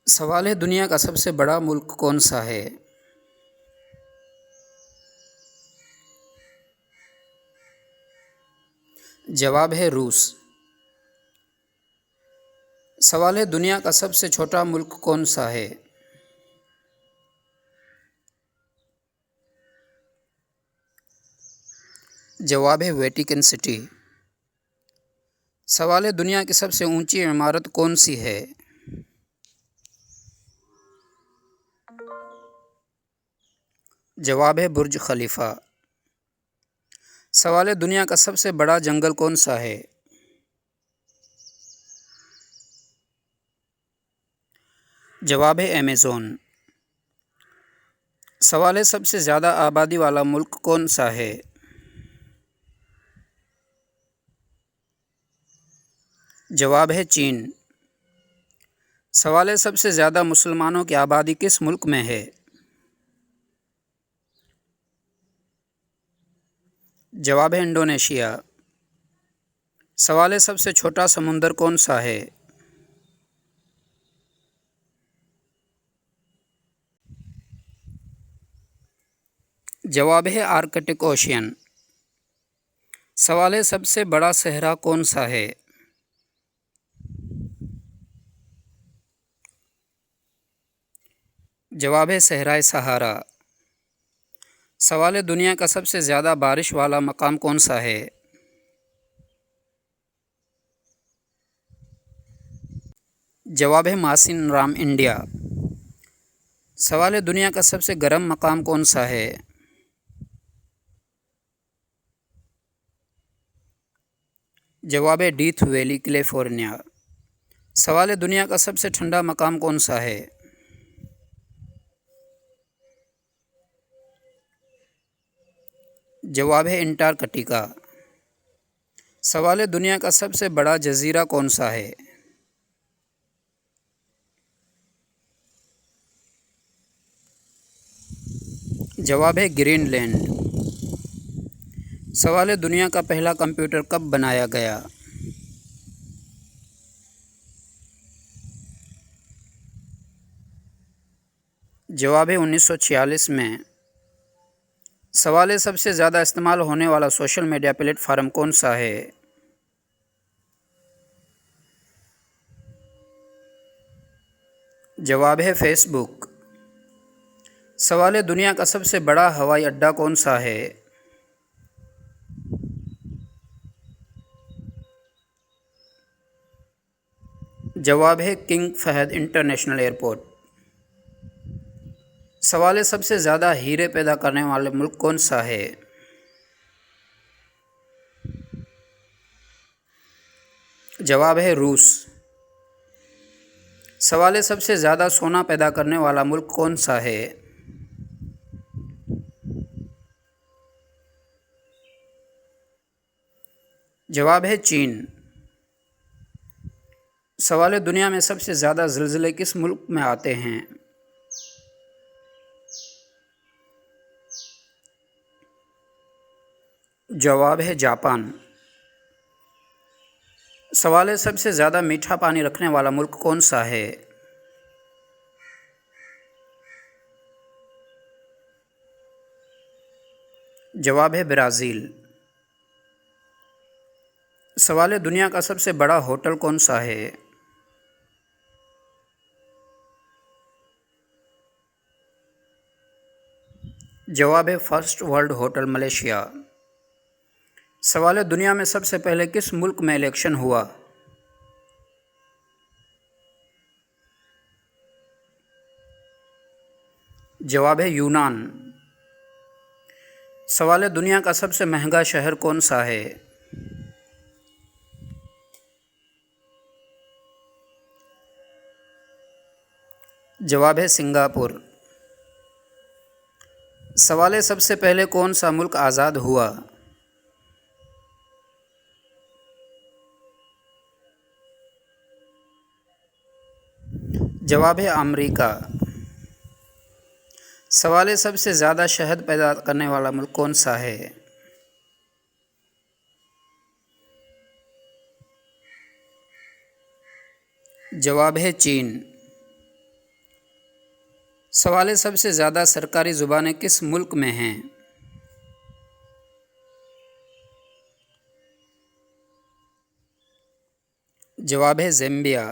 सवाल है, दुनिया का सबसे बड़ा मुल्क कौन सा है? जवाब है रूस। सवाल है, दुनिया का सबसे छोटा मुल्क कौन सा है? जवाब है वेटिकन सिटी। सवाल है, दुनिया की सबसे ऊंची इमारत कौन सी है? जवाब है बुर्ज खलीफा। सवाल है, दुनिया का सबसे बड़ा जंगल कौन सा है? जवाब है अमेज़न। सवाल है, सबसे ज़्यादा आबादी वाला मुल्क कौन सा है? जवाब है चीन। सवाल है, सबसे ज़्यादा मुसलमानों की आबादी किस मुल्क में है? जवाब है इंडोनेशिया। सवाल है, सबसे छोटा समुंदर कौन सा है? जवाब है आर्कटिक ओशियन। सवाल है, सबसे बड़ा सहरा कौन सा है? जवाब है सहराए सहारा। सवाल है, दुनिया का सबसे ज़्यादा बारिश वाला मकाम कौन सा है? जवाब है मासिन राम, इंडिया। सवाल है, दुनिया का सबसे गर्म मकाम कौन सा है? जवाब है डीथ वैली, कैलिफोर्निया। सवाल है, दुनिया का सबसे ठंडा मकाम कौन सा है? जवाब है अंटार्कटिका। सवाल है, दुनिया का सबसे बड़ा जजीरा कौन सा है? जवाब है ग्रीनलैंड। सवाल है, दुनिया का पहला कंप्यूटर कब बनाया गया? जवाब है 1946 में। सवाल है, सबसे ज़्यादा इस्तेमाल होने वाला सोशल मीडिया प्लेटफॉर्म कौन सा है? जवाब है फेसबुक। सवाल है, दुनिया का सबसे बड़ा हवाई अड्डा कौन सा है? जवाब है किंग फहद इंटरनेशनल एयरपोर्ट। सवाल है, सबसे ज़्यादा हीरे पैदा करने वाले मुल्क कौन सा है? जवाब है रूस। सवाल है, सबसे ज़्यादा सोना पैदा करने वाला मुल्क कौन सा है? जवाब है चीन। सवाल है, दुनिया में सबसे ज़्यादा ज़िलज़िले किस मुल्क में आते हैं? जवाब है जापान। सवाल है, सबसे ज़्यादा मीठा पानी रखने वाला मुल्क कौन सा है? जवाब है ब्राज़ील। सवाल है, दुनिया का सबसे बड़ा होटल कौन सा है? जवाब है फर्स्ट वर्ल्ड होटल, मलेशिया। सवाल है, दुनिया में सबसे पहले किस मुल्क में इलेक्शन हुआ? जवाब है यूनान। सवाल है, दुनिया का सबसे महंगा शहर कौन सा है? जवाब है सिंगापुर। सवाल है, सबसे पहले कौन सा मुल्क आज़ाद हुआ? जवाब है अमेरिका। सवाल है, सबसे ज़्यादा शहद पैदा करने वाला मुल्क कौन सा है? जवाब है चीन। सवाल है, सबसे ज़्यादा सरकारी ज़ुबानें किस मुल्क में हैं? जवाब है ज़ाम्बिया।